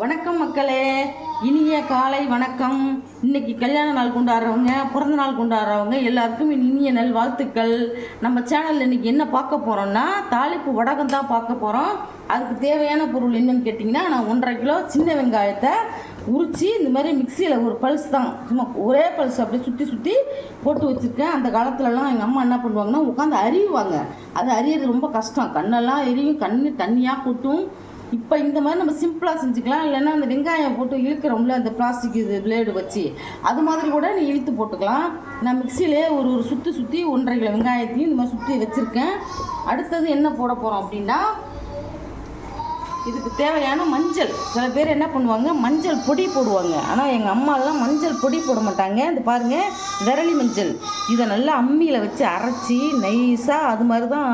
வணக்கம் மக்களே, இனிய காலை வணக்கம். இன்னைக்கு கல்யாண நாள் கொண்டாடுறவங்க, பிறந்த நாள் கொண்டாடுறவங்க எல்லாருக்கும் இனிய நல் வாழ்த்துக்கள். நம்ம சேனலில் இன்னைக்கு என்ன பார்க்க போகிறோம்னா, தாளிப்பு வடகம் தான் பார்க்க போகிறோம். அதுக்கு தேவையான பொருள் என்னன்னு கேட்டிங்கன்னா, நான் 1.5 கிலோ சின்ன வெங்காயத்தை உரித்து இந்த மாதிரி மிக்சியில் ஒரு பல்ஸ் தான், சும்மா ஒரே பல்ஸ் அப்படியே சுற்றி சுற்றி போட்டு வச்சுருக்கேன். அந்த காலத்துலலாம் எங்கள் அம்மா என்ன பண்ணுவாங்கன்னா, உட்காந்து அரியுவாங்க. அது அரியறது ரொம்ப கஷ்டம், கண்ணெல்லாம் எரியும், தண்ணியாக கொட்டும். இப்போ இந்த மாதிரி நம்ம சிம்பிளாக செஞ்சுக்கலாம். இல்லைன்னா அந்த வெங்காயம் போட்டு இழுக்கிறோம்ல, அந்த பிளாஸ்டிக் இது பிளேடு வச்சு, அது மாதிரி கூட நீ இழுத்து போட்டுக்கலாம். நான் மிக்சியிலே ஒரு சுற்றி 1.5 கிலோ வெங்காயத்தையும் இந்த மாதிரி சுற்றி வச்சுருக்கேன். அடுத்தது என்ன போட போகிறோம் அப்படின்னா, இதுக்கு தேவையான மஞ்சள். சில பேர் என்ன பண்ணுவாங்க, மஞ்சள் பொடி போடுவாங்க. ஆனால் எங்கள் அம்மாலாம் மஞ்சள் பொடி போட மாட்டாங்க. இது பாருங்கள், விரலி மஞ்சள். இதை நல்லா அம்மியில் வச்சு அரைச்சி நைஸாக அது மாதிரி தான்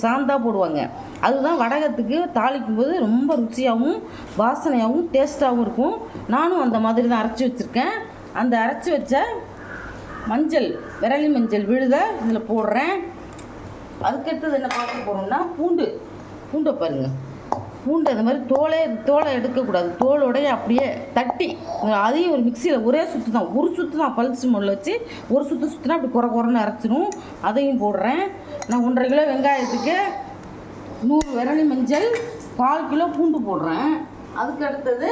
சாந்தாக போடுவாங்க. அதுதான் வடகத்துக்கு தாளிக்கும் போது ரொம்ப ருச்சியாகவும் வாசனையாகவும் டேஸ்ட்டாகவும் இருக்கும். நானும் அந்த மாதிரி தான் அரைச்சி வச்சுருக்கேன். அந்த அரைச்சி வச்ச மஞ்சள், விரலி மஞ்சள் விழுத இதில் போடுறேன். அதுக்கடுத்தது என்ன பார்க்க போகிறோம்னா, பூண்டை பாருங்கள். பூண்டு அந்த மாதிரி தோலை எடுக்கக்கூடாது, தோலோடைய அப்படியே தட்டி அதையும் ஒரு மிக்சியில் ஒரே சுற்று தான், ஒரு சுற்று தான் பல்ஸ் மொழில் வச்சு ஒரு சுற்றுனா அப்படி குறைன்னு அரைச்சிடும். அதையும் போடுறேன். நான் 1.5 கிலோ வெங்காயத்துக்கு 100 விரலி மஞ்சள், 1/4 கிலோ பூண்டு போடுறேன். அதுக்கு அடுத்தது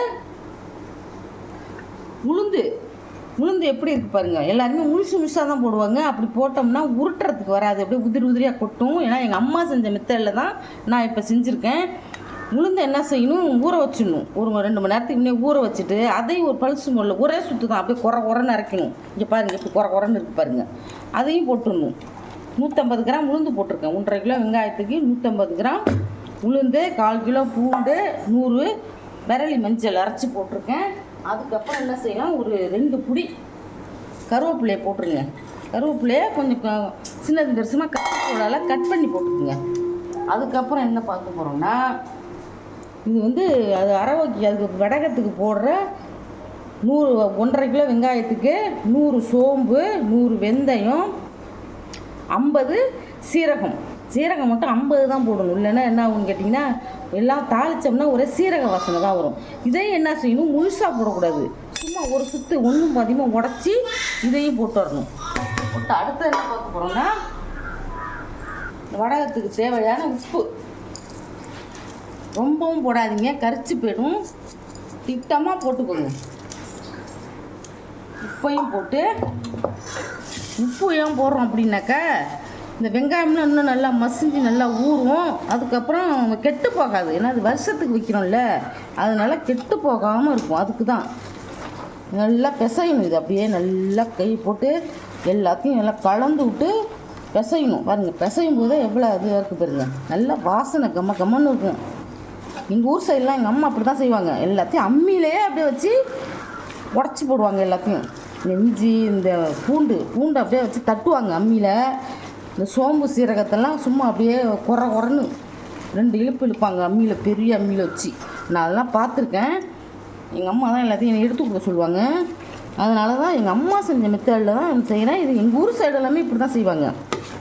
உளுந்து எப்படி இருக்குது பாருங்கள். எல்லாருமே முழுசாக தான் போடுவாங்க. அப்படி போட்டோம்னா உருட்டுறதுக்கு வராது, அப்படியே உதிரியாக கொட்டும். ஏன்னா எங்கள் அம்மா செஞ்ச மெத்தடில் தான் நான் இப்போ செஞ்சுருக்கேன். உளுந்து என்ன செய்யணும், ஊற வச்சிடணும். ஒரு 2 மணி நேரத்துக்கு முன்னே ஊற வச்சுட்டு அதையும் ஒரு பல்ஸ் மொழில் ஒரே சுற்று தான் அப்படியே குறைன்னு அரைக்கணும். இங்கே பாருங்கள், இப்படி குறைன்னு இருக்குது பாருங்கள். அதையும் போட்டுடணும். 150 கிராம் உளுந்து போட்டிருக்கேன். 1.5 கிலோ வெங்காயத்துக்கு 150 கிராம் உளுந்து, 1/4 கிலோ பூண்டு, 100 விரலி மஞ்சள் அரைச்சி போட்டிருக்கேன். அதுக்கப்புறம் என்ன செய்யலாம், ஒரு 2 புடி கருவேப்பிலையை போட்டுருங்க. கருவேப்பிலையை கொஞ்சம் சின்னது பெருசுமாக கட் பண்ணி போட்டுருங்க. அதுக்கப்புறம் என்ன பார்க்க போகிறோம்னா, இது அது அதுக்கு வடகத்துக்கு போடுற 1.5 கிலோ வெங்காயத்துக்கு 100 சோம்பு, 100 வெந்தயம், 50 சீரகம் மட்டும் 50 தான் போடணும். இல்லைன்னா என்ன ஆகுன்னு கேட்டிங்கன்னா, எல்லாம் தாளித்தோம்னா ஒரே சீரக வாசனை தான் வரும். இதையும் என்ன செய்யணும், முழுசாக போடக்கூடாது, சும்மா ஒரு சுற்று ஒன்றும் அதிகமாக உடச்சி இதையும் போட்டு வரணும். போட்டு அடுத்து என்ன பார்க்க போகிறோம்னா, வடகத்துக்கு தேவையான உப்பு. ரொம்பவும் போடாதீங்க, கரிச்சு போயிடும். திட்டமாக போட்டுக்கோங்க. உப்பையும் போட்டு, உப்பு ஏன் போடுறோம் அப்படின்னாக்கா, இந்த வெங்காயம்லாம் இன்னும் நல்லா மசிஞ்சு நல்லா ஊறும். அதுக்கப்புறம் கெட்டு போகாது. ஏன்னா அது வருஷத்துக்கு வைக்கிறோம்ல, அதனால கெட்டு போகாமல் இருக்கும். அதுக்கு தான் நல்லா பிசையணும். இது அப்படியே நல்லா கை போட்டு எல்லாத்தையும் நல்லா கலந்து விட்டு பிசையணும். பாருங்கள், பிசையும் போதே எவ்வளோ இதுவாக இருக்குது பாருங்கள். நல்லா வாசனை கம்மன்னு இருக்கும். எங்கள் ஊர் சைடெலாம் எங்கள் அம்மா அப்படி தான் செய்வாங்க. எல்லாத்தையும் அம்மியிலே அப்படியே வச்சு உடச்சி போடுவாங்க. எல்லாத்தையும் இந்த இஞ்சி, இந்த பூண்டு அப்படியே வச்சு தட்டுவாங்க அம்மியில். இந்த சோம்பு சீரகத்தெல்லாம் சும்மா அப்படியே குறைன்னு 2 இழுப்பு இழுப்பாங்க அம்மியில், பெரிய அம்மியில் வச்சு. நான் அதெல்லாம் பார்த்துருக்கேன். எங்கள் அம்மா தான் எல்லாத்தையும் என்னை எடுத்து கொடுக்க சொல்லுவாங்க. அதனால தான் எங்கள் அம்மா செஞ்ச மெத்தடில் தான் செய்கிறேன். இது எங்கள் ஊர் சைடு எல்லாமே இப்படி தான் செய்வாங்க.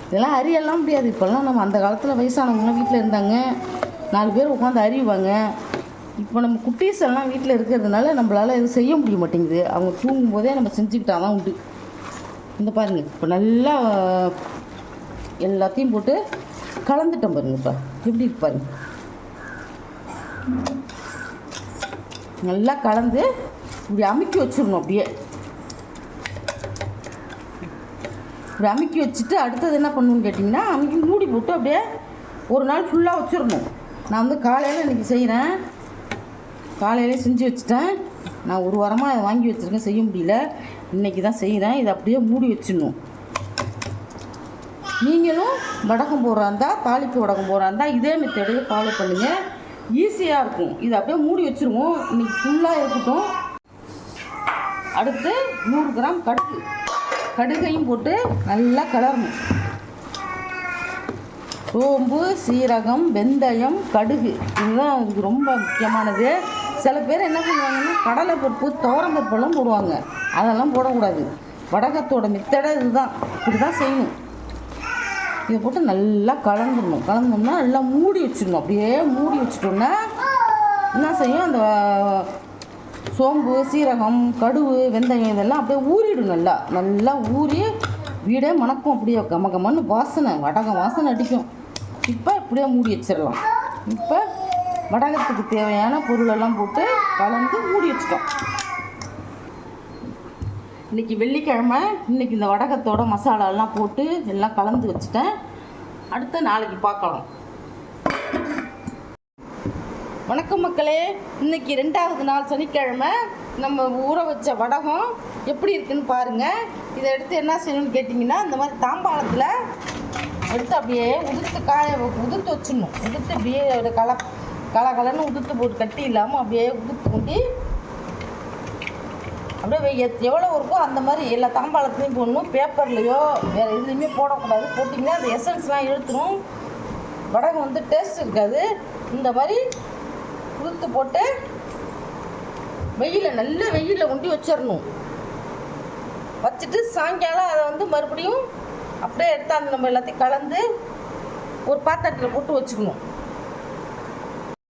இதெல்லாம் அரியெல்லாம் முடியாது. இப்போல்லாம் நம்ம அந்த காலத்தில் வயசானவங்களாம் வீட்டில் இருந்தாங்க, 4 பேர் உட்காந்து அறிவாங்க. இப்போ நம்ம குட்டீஸ் எல்லாம் வீட்டில் இருக்கிறதுனால நம்மளால் எதுவும் செய்ய முடிய மாட்டேங்குது. அவங்க தூங்கும் போதே நம்ம செஞ்சுக்கிட்டா தான் உண்டு. இந்த பாருங்கள், இப்போ நல்லா எல்லாத்தையும் போட்டு கலந்துட்டோம் பாருங்கள். இப்போ எப்படி இருக்கு பாருங்கள். நல்லா கலந்து இப்படி அமுக்கி வச்சிடணும். அப்படியே இப்படி அமுக்கி வச்சுட்டு அடுத்தது என்ன பண்ணணும்னு கேட்டிங்கன்னா, அமுக்கி மூடி போட்டு அப்படியே ஒரு நாள் ஃபுல்லாக வச்சிடணும். நான் காலையில் இன்றைக்கி செய்கிறேன். காலையிலே செஞ்சு வச்சுட்டேன். நான் 1 வாரமாக அதை வாங்கி வச்சுருக்கேன், செய்ய முடியல. இன்றைக்கி தான் செய்கிறேன். இதை அப்படியே மூடி வச்சிடணும். நீங்களும் வடகம் போடுறா இருந்தால், தாளிப்பு வடகம் போடுறா இருந்தால் இதே மெத்தடையே ஃபாலோ பண்ணுங்கள். ஈஸியாக இருக்கும். இதை அப்படியே மூடி வச்சுருவோம். இன்றைக்கி ஃபுல்லாக இருக்கட்டும். அடுத்து 100 கிராம் கடுகையும் போட்டு நல்லா கலரணும். சோம்பு, சீரகம், வெந்தயம், கடுகு, இதுதான் இதுக்கு ரொம்ப முக்கியமானது. சில பேர் என்ன பண்ணுவாங்கன்னா, கடலை பருப்பு, துவரம்பருப்பெல்லாம் போடுவாங்க. அதெல்லாம் போடக்கூடாது. வடகத்தோட மெத்தடை இதுதான். இப்படி தான் செய்யணும். இதை போட்டு நல்லா கலந்துடணும். கலந்தோம்னா நல்லா மூடி வச்சிடணும். அப்படியே மூடி வச்சிட்டோம்னா என்ன செய்யும், அந்த சோம்பு, சீரகம், கடுகு, வெந்தயம் இதெல்லாம் அப்படியே ஊறிடும். நல்லா நல்லா ஊறி வீடே மணக்கும். அப்படியே கமகமன்னு வாசனை, வடகம் வாசனை அடிக்கும். இப்போ இப்படியே மூடி வச்சிடலாம். இப்போ வடகத்துக்கு தேவையான பொருளெல்லாம் போட்டு கலந்து மூடி வச்சிட்டோம். இன்றைக்கி வெள்ளிக்கிழமை. இன்றைக்கி இந்த வடகத்தோட மசாலாலாம் போட்டு எல்லாம் கலந்து வச்சுட்டேன். அடுத்து நாளைக்கு பார்க்கலாம். வணக்கம் மக்களே. இன்றைக்கி 2வது நாள் சனிக்கிழமை. நம்ம ஊற வச்ச வடகம் எப்படி இருக்குன்னு பாருங்கள். இதை எடுத்து என்ன செய்யணும்னு கேட்டிங்கன்னா, இந்த மாதிரி தாம்பாளத்தில் எடுத்து அப்படியே உதுத்து வச்சிடணும். உதுத்து அப்படியே ஒரு கலன்னு உதுத்து போட்டு கட்டி இல்லாமல் அப்படியே உதுத்து கொண்டு அப்படியே எவ்வளோ இருக்கோ அந்த மாதிரி எல்லா தாம்பாளத்துலேயும் போடணும். பேப்பர்லேயோ வேறு எதுலேயுமே போடக்கூடாது. போட்டிங்கன்னா அந்த எசன்ஸ்லாம் இழுத்துரும். வடகம் வந்து டேஸ்ட் இருக்காது. இந்த மாதிரி உதுத்து போட்டு நல்ல வெயிலில் கொண்டு வச்சிடணும். வச்சுட்டு சாயங்காலம் அதை வந்து மறுபடியும் அப்படியே எடுத்தாந்து நம்ம எல்லாத்தையும் கலந்து ஒரு பாத்திரத்தில் போட்டு வச்சுக்கணும்.